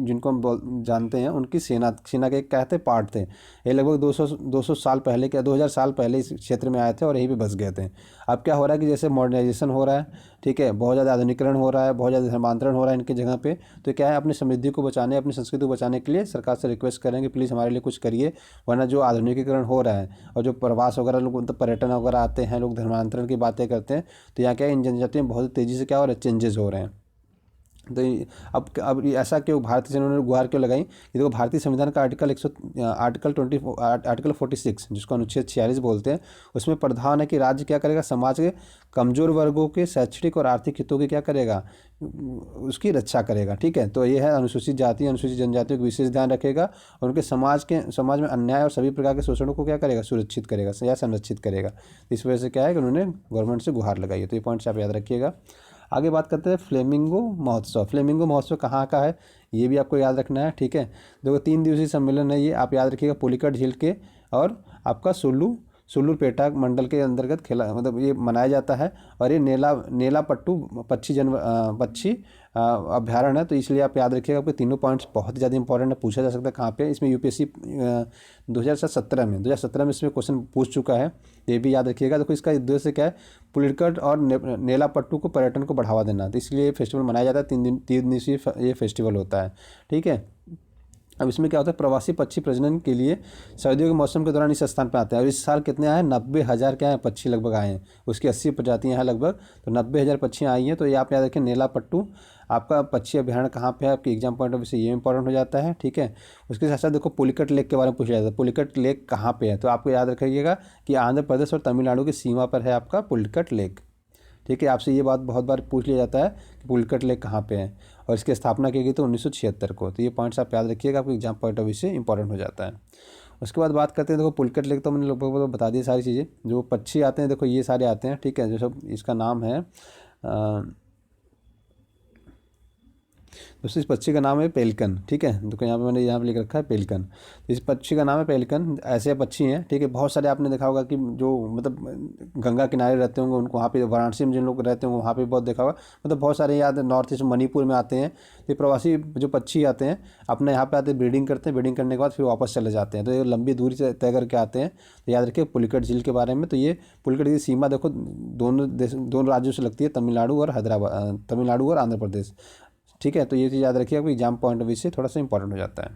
जिनको हम जानते हैं, उनकी सेना के एक कहते पार्ट थे। ये लगभग 200 साल पहले, क्या 2000 साल पहले इस क्षेत्र में आए थे और यहीं पे बस गए थे। अब क्या हो रहा है कि जैसे मॉडर्नाइजेशन हो रहा है, ठीक है, बहुत ज़्यादा आधुनिकरण हो रहा है, बहुत ज़्यादा धर्मांतरण हो रहा है इनकी जगह पे। तो क्या है, अपनी समृद्धि को बचाने, अपनी संस्कृति को बचाने के लिए सरकार से रिक्वेस्ट करेंगे, प्लीज़ हमारे लिए कुछ करिए, वरना जो आधुनिकीकरण हो रहा है और जो प्रवास वगैरह लोग, मतलब पर्यटन वगैरह आते हैं, लोग धर्मांतरण की बातें करते हैं, तो यहाँ क्या इन जनजातियों में बहुत तेज़ी से क्या हो रहा है, चेंजेस हो रहे हैं। अब ऐसा क्यों भारतीय सेना ने गुहार क्यों लगाई? ये देखो भारतीय संविधान का आर्टिकल 46 जिसको अनुच्छेद 46 बोलते हैं, उसमें प्रावधान है कि राज्य क्या करेगा, समाज के कमजोर वर्गों के शैक्षणिक और आर्थिक हितों की क्या करेगा, उसकी रक्षा करेगा। ठीक है, तो ये है अनुसूचित जाति अनुसूचित जनजातियों का विशेष ध्यान रखेगा और उनके समाज में अन्याय और सभी प्रकार के शोषणों को क्या करेगा, सुरक्षित करेगा या संरक्षित करेगा। इस वजह से क्या है कि उन्होंने गवर्नमेंट से गुहार लगाई है। तो ये पॉइंट्स आप याद रखिएगा। आगे बात करते हैं फ्लेमिंगो महोत्सव। फ्लेमिंगो महोत्सव कहाँ का है, ये भी आपको याद रखना है। ठीक है, देखो 3 दिवसीय सम्मेलन है ये, आप याद रखिएगा पुलिकट झील के और आपका सुल्लूरपेटा मंडल के अंतर्गत खेला, मतलब ये मनाया जाता है। और ये नेलापट्टू पक्षी अभ्यारण्य है, तो इसलिए आप याद रखिएगा। आपके तीनों पॉइंट्स बहुत ही ज़्यादा इंपॉर्टेंट है, पूछा जा सकता है कहाँ पे। इसमें यूपीएससी 2017 में इसमें क्वेश्चन पूछ चुका है, ये भी याद रखिएगा। देखो इसका उद्देश्य क्या है, पुलिकट और नेलापट्टू को पर्यटन को बढ़ावा देना, तो इसलिए ये फेस्टिवल मनाया जाता है। 3 दिवसीय ये फेस्टिवल होता है। ठीक है, अब इसमें क्या होता है, प्रवासी पक्षी प्रजनन के लिए सर्दियों के मौसम के दौरान इस स्थान पर आते हैं। और इस साल कितने आए हैं, 90,000 क्या है पक्षी लगभग आए हैं। उसकी 80 प्रजातियाँ हैं लगभग, तो 90,000 पक्षियाँ आई हैं। तो ये आप याद रखें, नेलापट्टू आपका पक्षी अभ्यारण्य कहाँ पे है, आपके एग्जाम पॉइंट ऑफ व्यू से ये इंपॉर्टेंट हो जाता है। ठीक है, उसके साथ साथ देखो पुलिकट लेक के बारे में पूछा जाता है, पुलिकट लेक कहाँ पे है, तो आपको याद रखिएगा कि आंध्र प्रदेश और तमिलनाडु की सीमा पर है आपका पुलिकट लेक। ठीक है, आपसे ये बात बहुत बार पूछ लिया जाता है कि पुलिकट लेक कहाँ पे है, और इसकी स्थापना की गई तो 1976 को। तो ये पॉइंट्स आप याद रखिएगा, आपको एग्जाम पॉइंट ऑफ व्यू से इंपॉर्टेंट हो जाता है। उसके बाद बात करते हैं, देखो पुलिकट लेक तो मैंने लगभग बता दी सारी चीज़ें। जो पक्षी आते हैं देखो ये सारे आते हैं। ठीक है, जो सब इसका नाम है दोस्तों, इस पक्षी का नाम है पेलिकन। ठीक है, देखो यहाँ पे मैंने यहाँ पे लिख रखा है पेलिकन। इस पक्षी का नाम है पेलिकन। ऐसे पक्षी हैं, ठीक है, बहुत सारे आपने देखा होगा कि जो मतलब गंगा किनारे रहते होंगे उनको, वहाँ पे वाराणसी में जिन लोग रहते होंगे वहाँ पे बहुत देखा होगा। मतलब बहुत सारे याद नॉर्थ ईस्ट मणिपुर में आते हैं। तो प्रवासी जो पक्षी आते हैं अपने यहाँ पे आते हैं, ब्रीडिंग करते हैं, ब्रीडिंग करने के बाद फिर वापस चले जाते हैं। तो ये लंबी दूरी से तय करके आते हैं। तो याद रखिए पुलिकट झील के बारे में। तो ये पुलिकट की सीमा देखो दोनों राज्यों से लगती है, तमिलनाडु और आंध्र प्रदेश। ठीक है, तो ये चीज़ याद रखिए, आपको एग्जाम पॉइंट ऑफ व्यू से थोड़ा सा इंपॉर्टेंट हो जाता है।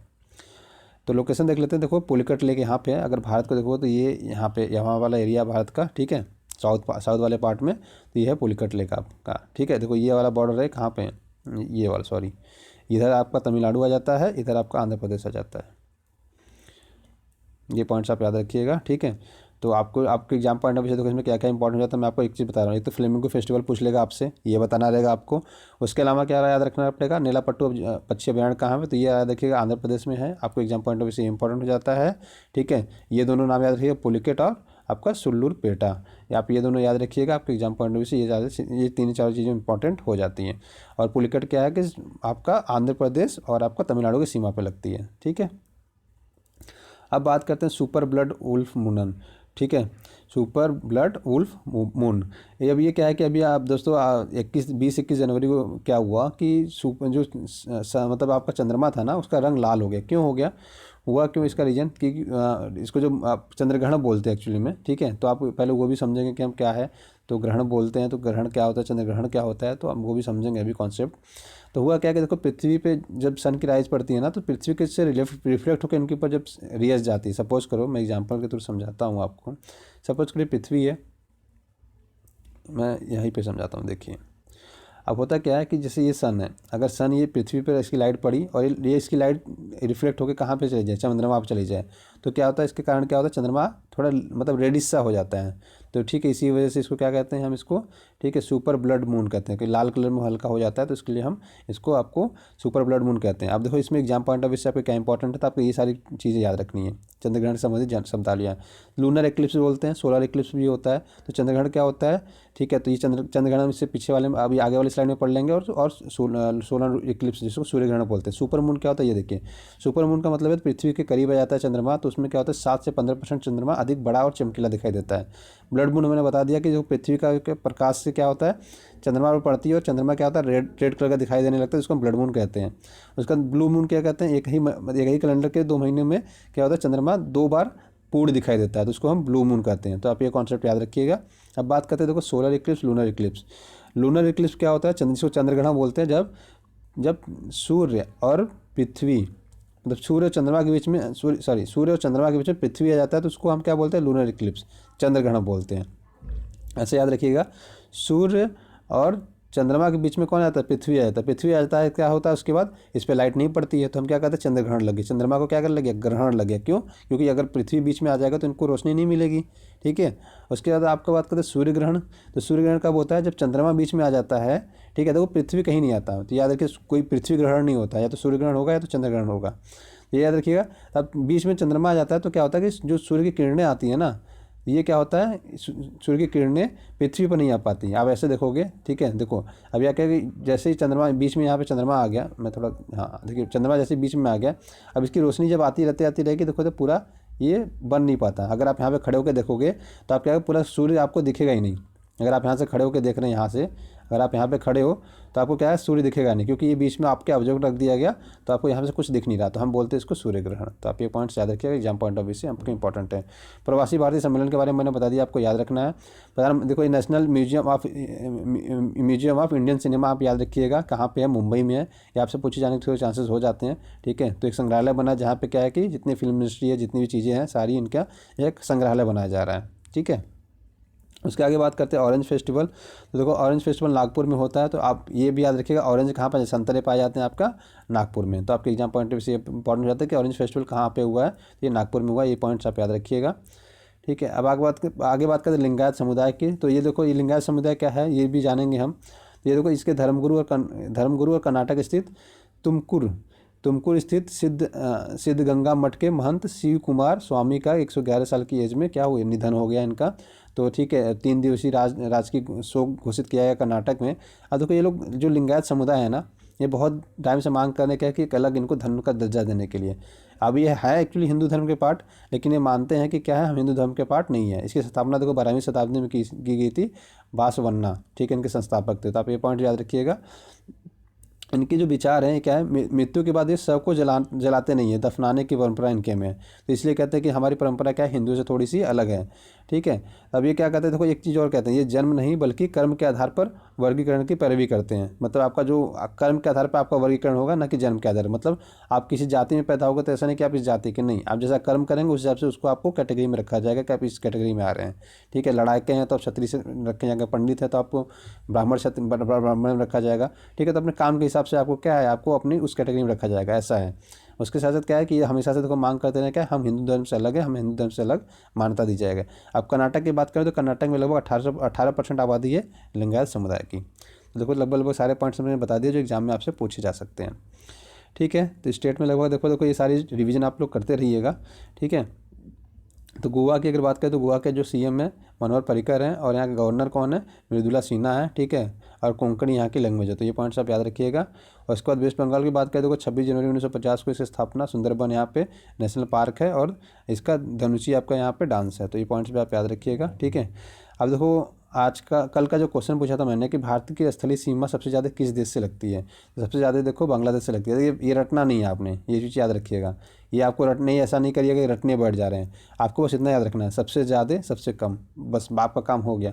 तो लोकेशन देख लेते हैं। देखो पुलिकट लेक यहाँ पे है, अगर भारत को देखो तो ये यहाँ वाला एरिया भारत का। ठीक है, साउथ वाले पार्ट में, तो ये है पुलिकट लेक आपका। ठीक है, देखो ये वाला बॉर्डर है कहाँ पे है, ये वाला सॉरी, इधर आपका तमिलनाडु आ जाता है, इधर आपका आंध्र प्रदेश आ जाता है। ये पॉइंट्स आप याद रखिएगा। ठीक है, तो आपके एग्जाम पॉइंट ऑफ व्यू से देखो इसमें क्या क्या इंपॉर्टेंट हो जाता है, मैं आपको एक चीज़ बता रहा हूँ। एक तो फ्लेमिंगो फेस्टिवल पूछ लेगा आपसे, ये बताना रहेगा आपको। उसके अलावा क्या याद रखना पड़ेगा, नेलापट्टू पक्षी अभ्यारण्य कहाँ है, तो ये याद रखिएगा आंध्र प्रदेश में है। आपको एग्जाम पॉइंट ऑफ व्यू से इंपॉर्टेंट हो जाता है। ठीक है, ये दोनों नाम याद रखिएगा, पुलिकट और आपका सुल्लूरपेटा। आप ये दोनों याद रखिएगा, आपके एग्जाम पॉइंट ऑफ व्यू से ये 3-4 चीज़ें इंपॉर्टेंट हो जाती हैं। और पुलिकट क्या है कि आपका आंध्र प्रदेश और आपका तमिलनाडु की सीमा पर लगती है। ठीक है, अब बात करते हैं सुपर ब्लड वुल्फ मून। ठीक है, सुपर ब्लड वुल्फ मून। ये क्या है कि अभी आप दोस्तों 21 जनवरी को क्या हुआ कि मतलब आपका चंद्रमा था ना, उसका रंग लाल हो गया। क्यों हो गया, हुआ क्यों, इसका रीज़न कि इसको जो आप चंद्रग्रहण बोलते हैं एक्चुअली में। ठीक है, तो आप पहले वो भी समझेंगे कि हम क्या है, तो ग्रहण बोलते हैं, तो ग्रहण क्या होता है, चंद्रग्रहण क्या होता है, तो हम वो भी समझेंगे अभी कॉन्सेप्ट। तो हुआ क्या कि देखो पृथ्वी पे जब सन की राइज पड़ती है ना, तो पृथ्वी के से रिफ्लेक्ट होकर इनके ऊपर जब रेज जाती है। सपोज करो, मैं एग्जांपल के थ्रू समझाता हूँ आपको। सपोज करिए पृथ्वी है, मैं यहीं पे समझाता हूँ। देखिए अब होता क्या है कि जैसे ये सन है, अगर सन ये पृथ्वी पर इसकी लाइट पड़ी और ये इसकी लाइट रिफ्लेक्ट होकर कहाँ पे चली जाए, चंद्रमा पर चली जाए, तो क्या होता है, इसके कारण क्या होता है, चंद्रमा थोड़ा मतलब रेडिश सा हो जाता है। तो ठीक है, इसी वजह से इसको क्या कहते हैं हम इसको, ठीक है, सुपर ब्लड मून कहते हैं कि लाल कलर में हल्का हो जाता है, तो इसके लिए हम इसको आपको सुपर ब्लड मून कहते हैं। अब देखो इसमें एग्जाम पॉइंट ऑफ व्यू से आपको क्या इंपॉर्टेंट है, तो आपको ये सारी चीज़ें याद रखनी है। चंद्रग्रहण से संबंधित समतालियाँ, लूनर एक्लिप्स बोलते हैं, सोलर एक्लिप्स भी होता है। तो चंद्रग्रहण क्या होता है, ठीक है, तो ये चंद्रग्रहण से पीछे वाले में अभी आगे वाले स्लाइड में पढ़ लेंगे। और सोलर एक्लिप्स जिसको सूर्य ग्रहण बोलते हैं। सुपर मून क्या होता है, ये देखिए, सुपर मून का मतलब है पृथ्वी के करीब आ जाता है चंद्रमा, तो उसमें क्या होता है 7 से 15% चंद्रमा अधिक बड़ा और चमकीला दिखाई देता है। ब्लड मून मैंने बता दिया कि जो पृथ्वी का प्रकाश से क्या होता है, चंद्रमा पर पड़ती है और चंद्रमा क्या होता है, रेड कलर का दिखाई देने लगता है, जिसको हम ब्लड मून कहते हैं। उसका ब्लू मून क्या कहते हैं, एक ही कैलेंडर के 2 महीने में क्या होता है, चंद्रमा 2 बार पूर्ण दिखाई देता है, तो उसको हम ब्लू मून कहते हैं। तो आप ये कॉन्सेप्ट याद रखिएगा। अब बात करते हैं देखो solar Eclipse, lunar Eclipse. Lunar Eclipse क्या होता है, जिसको चंद्रग्रहण बोलते हैं, जब सूर्य और पृथ्वी, मतलब सूर्य और चंद्रमा के बीच में सूर्य और चंद्रमा के बीच में पृथ्वी आ जाता है, तो उसको हम क्या बोलते हैं, लूनर इक्लिप्स, चंद्रग्रहण बोलते हैं। ऐसे याद रखिएगा, सूर्य और चंद्रमा के बीच में कौन आता है, पृथ्वी आता है। पृथ्वी आता है क्या होता है उसके बाद इस पर लाइट नहीं पड़ती है, तो हम क्या कहते हैं, चंद्रग्रहण लग गया। चंद्रमा को क्या कर लग गया, ग्रहण लग गया। क्यों, क्योंकि अगर पृथ्वी बीच में आ जाएगा तो इनको रोशनी नहीं मिलेगी। ठीक है, उसके बाद आपको बात करते हैं सूर्य ग्रहण। तो सूर्य ग्रहण कब होता है, जब चंद्रमा बीच में आ जाता है। ठीक है, तो वो पृथ्वी कहीं नहीं आता। तो याद रखिए कोई पृथ्वी ग्रहण नहीं होता, या तो सूर्य ग्रहण होगा या तो चंद्र ग्रहण होगा, ये याद रखिएगा। अब बीच में चंद्रमा आ जाता है तो क्या होता है कि जो सूर्य की किरणें आती हैं ना, ये क्या होता है, सूर्य की किरणें पृथ्वी पर नहीं आ पाती। आप ऐसे देखोगे, ठीक है, देखो अब यह क्या कि जैसे ही चंद्रमा बीच में, यहाँ पे चंद्रमा आ गया, मैं थोड़ा, हाँ देखिए चंद्रमा जैसे बीच में आ गया, अब इसकी रोशनी जब आती रहेगी देखो तो पूरा ये बन नहीं पाता। अगर आप यहाँ पे खड़े होकर देखोगे तो आप क्या, पूरा सूर्य आपको दिखेगा ही नहीं। अगर आप यहाँ से खड़े होकर देख रहे हैं, यहाँ से अगर आप यहाँ पे खड़े हो तो आपको क्या है, सूर्य दिखेगा नहीं, क्योंकि ये बीच में आपके ऑब्जेक्ट रख दिया गया, तो आपको यहाँ से कुछ दिख नहीं रहा, तो हम बोलते हैं इसको सूर्य ग्रहण। तो आप ये पॉइंट्स याद रखिएगा, एग्जाम पॉइंट ऑफ व्यू से आपको इंपॉर्टेंट है। प्रवासी भारतीय सम्मेलन के बारे में मैंने बता दिया, आपको याद रखना है। देखो ये national museum of Indian cinema आप याद रखिएगा, कहाँ पे है, मुंबई में है। ये आपसे पूछे जाने के चांसेस हो जाते हैं। ठीक है, तो एक संग्रहालय बना जहाँ पे क्या है कि जितनी फिल्म इंडस्ट्री है, जितनी भी चीज़ें हैं सारी, इनका एक संग्रहालय बनाया जा रहा है। ठीक है, उसके आगे बात करते हैं ऑरेंज फेस्टिवल। तो देखो ऑरेंज फेस्टिवल नागपुर में होता है, तो आप ये भी याद रखिएगा ऑरेंज कहाँ पर, संतरे पाए जाते हैं आपका नागपुर में। तो आपके एग्जाम पॉइंट से इंपॉर्टेंट हो जाता है कि ऑरेंज फेस्टिवल कहाँ पे हुआ है, तो ये नागपुर में हुआ है। ये पॉइंट्स आप याद रखिएगा। ठीक है, अब आगे बात करते हैं लिंगायत समुदाय की। तो ये देखो, ये लिंगायत समुदाय क्या है ये भी जानेंगे हम। तो ये देखो, इसके धर्मगुरु और कर्नाटक स्थित तुमकुर स्थित सिद्धगंगा मठ के महंत शिव कुमार स्वामी का 111 साल की एज में क्या हुआ, निधन हो गया इनका। तो ठीक है, 3 दिवसीय राजकीय शोक घोषित किया गया कर्नाटक में। अब देखो ये लोग जो लिंगायत समुदाय है ना, ये बहुत टाइम से मांग करने का है कि एक अलग इनको धर्म का दर्जा देने के लिए। अब ये है एक्चुअली हिंदू धर्म के पार्ट, लेकिन ये मानते हैं कि क्या है, हम हिंदू धर्म के पार्ट नहीं है। इसकी स्थापना देखो 12वीं शताब्दी में की गई थी, बासवन्ना। ठीक है, इनके संस्थापक थे। तो आप ये पॉइंट याद रखिएगा। इनके जो विचार हैं क्या है, मृत्यु के बाद ये शव को जलाते नहीं है, दफनाने की परंपरा इनके में है। तो इसलिए कहते हैं कि हमारी परंपरा क्या है, हिंदुओं से थोड़ी सी अलग है। ठीक है, अब ये क्या कहते हैं, देखो एक चीज़ और कहते हैं, ये जन्म नहीं बल्कि कर्म के आधार पर वर्गीकरण की पैरवी करते हैं। मतलब आपका जो कर्म के आधार पर आपका वर्गीकरण होगा, ना कि जन्म के आधार। मतलब आप किसी जाति में पैदा होगा तो ऐसा नहीं कि आप इस जाति के, नहीं, आप जैसा कर्म करेंगे उस हिसाब से उसको आपको कैटेगरी में रखा जाएगा कि आप इस कैटेगरी में आ रहे हैं। ठीक है, लड़ाके हैं तो आप क्षत्रिय से रखे जाएंगे, पंडित है तो आपको ब्राह्मण में रखा जाएगा। ठीक है, तो अपने काम के हिसाब से आपको क्या है, आपको अपनी उस कैटेगरी में रखा जाएगा, ऐसा है। उसके साथ साथ क्या है कि ये हमेशा से देखो मांग करते हैं क्या, हम हिंदू धर्म से अलग है, हम हिंदू धर्म से अलग मान्यता दी जाएगा। अब कर्नाटक की बात करें तो कर्नाटक में लगभग 18% आबादी है लिंगायत समुदाय की। तो देखो लगभग सारे पॉइंट्स मैंने बता दिए जो एग्जाम में आपसे पूछे जा सकते हैं। ठीक है, तो स्टेट में लगभग देखो ये सारी रिवीजन आप लोग करते रहिएगा। ठीक है, तो गोवा की अगर बात करें तो गोवा के जो सीएम है मनोहर पर्रिकर हैं, और यहाँ के गवर्नर कौन है, मृदुला सिन्हा है। ठीक है, और कोंकणी यहाँ की लैंग्वेज है। तो ये पॉइंट्स आप याद रखिएगा। और इसके बाद वेस्ट बंगाल की बात करें तो 26 जनवरी 1950 को इसकी स्थापना, सुंदरबन यहाँ पे नेशनल पार्क है, और इसका धनुषी आपका यहाँ पे डांस है। तो ये पॉइंट्स भी आप याद रखिएगा। ठीक है, अब देखो कल का जो क्वेश्चन पूछा था मैंने कि भारत की स्थलीय सीमा सबसे ज़्यादा किस देश से लगती है, तो सबसे ज़्यादा देखो बांग्लादेश से लगती है। ये रटना नहीं है आपने, ये चीज़ याद रखिएगा। ये आपको रटने ही, ऐसा नहीं करिएगा कि रटने बैठ जा रहे हैं। आपको बस इतना याद रखना है, सबसे ज़्यादा सबसे कम, बस आपका काम हो गया।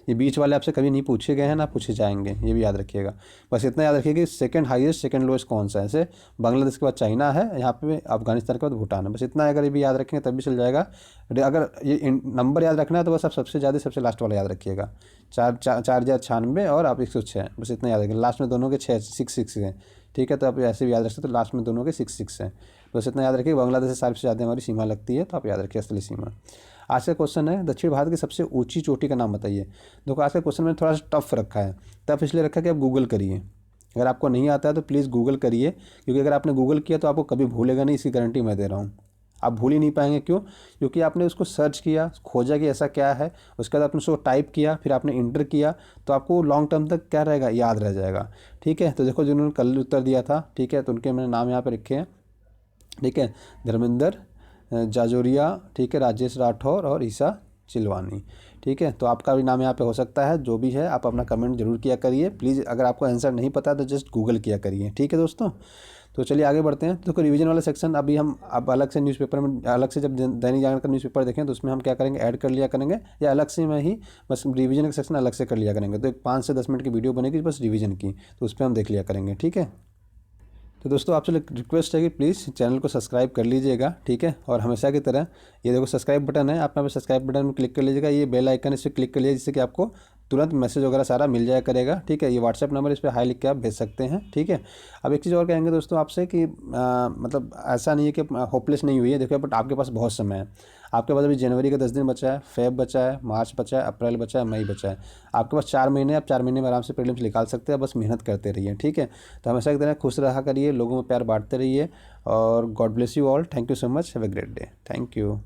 ये बीच वाले आपसे कभी नहीं पूछे गए हैं, ना पूछे जाएंगे, ये भी याद रखिएगा। बस इतना याद रखिएगा कि सेकंड हाईएस्ट सेकंड लोएस्ट कौन सा है। ऐसे बांग्लादेश के बाद चाइना है, यहाँ पे अफगानिस्तान के बाद भूटान है। बस इतना अगर ये भी याद रखेंगे तब भी चल जाएगा। अगर ये नंबर याद रखना है तो बस आप सबसे ज़्यादा सबसे लास्ट वाला याद रखिएगा, 4,096 और आप 106, बस इतना याद रखिए। लास्ट में दोनों के 6 हैं। ठीक है, तो आप ऐसे भी याद रख सकते, तो लास्ट में दोनों के 6 हैं। बस इतना याद रखिए। बांग्लादेश से सबसे ज़्यादा हमारी सीमा लगती है, तो आप याद रखिए असली सीमा। आज का क्वेश्चन है दक्षिण भारत की सबसे ऊंची चोटी का नाम बताइए। देखो आज का क्वेश्चन मैंने थोड़ा सा टफ रखा है, टफ इसलिए रखा कि आप गूगल करिए। अगर आपको नहीं आता है तो प्लीज़ गूगल करिए, क्योंकि अगर आपने गूगल किया तो आपको कभी भूलेगा नहीं, इसकी गारंटी मैं दे रहा हूँ। आप भूल ही नहीं पाएंगे। क्यों? क्योंकि आपने उसको सर्च किया, खोजा कि ऐसा क्या है, उसके बाद आपने उसको टाइप किया, फिर आपने इंटर किया, तो आपको लॉन्ग टर्म तक क्या रहेगा, याद रह जाएगा। ठीक है, तो देखो जिन्होंने कल उत्तर दिया था, ठीक है, तो उनके मैंने नाम यहाँ पे रखे हैं। ठीक है, धर्मेंद्र जाजोरिया, ठीक है, राजेश राठौर और ईसा चिलवानी। ठीक है, तो आपका भी नाम यहाँ पे हो सकता है। जो भी है आप अपना कमेंट जरूर किया करिए प्लीज़। अगर आपको आंसर नहीं पता है तो जस्ट गूगल किया करिए। ठीक है दोस्तों, तो चलिए आगे बढ़ते हैं। तो रिवीजन वाला सेक्शन अभी हम अब अलग से न्यूज़पेपर में, अलग से जब दैनिक जागरण का न्यूज़पेपर देखें तो उसमें हम क्या करेंगे, ऐड कर लिया करेंगे, या अलग से में ही बस रिवीजन का सेक्शन अलग से कर लिया करेंगे। तो एक 5 से 10 मिनट की वीडियो बनेगी बस रिवीजन की, तो उस पर हम देख लिया करेंगे। ठीक है, तो दोस्तों आपसे रिक्वेस्ट है कि प्लीज़ चैनल को सब्सक्राइब कर लीजिएगा। ठीक है, और हमेशा की तरह ये देखो सब्सक्राइब बटन है, आप यहाँ पे सब्सक्राइब बटन में क्लिक कर लीजिएगा। ये बेल आइकन इस पर क्लिक कर लीजिए, जिससे कि आपको तुरंत मैसेज वगैरह सारा मिल जाया करेगा, ठीक है। ये व्हाट्सएप नंबर, इस पर हाई लिख के आप भेज सकते हैं, ठीक है। अब एक चीज़ और कहेंगे दोस्तों आपसे कि मतलब ऐसा नहीं है कि होपलेस नहीं हुई है, देखिए बट आपके पास बहुत समय है। आपके पास अभी जनवरी का 10 दिन बचा है, फेब बचा है, मार्च बचा है, अप्रैल बचा है, मई बचा है। आपके पास 4 महीने, आप 4 महीने में आराम से प्रीलिम्स निकाल सकते हैं, बस मेहनत करते रहिए, ठीक है। तो हमेशा की तरह खुश रहा करिए, लोगों में प्यार बांटते रहिए, और God bless you all. Thank you so much, have a great day. Thank you.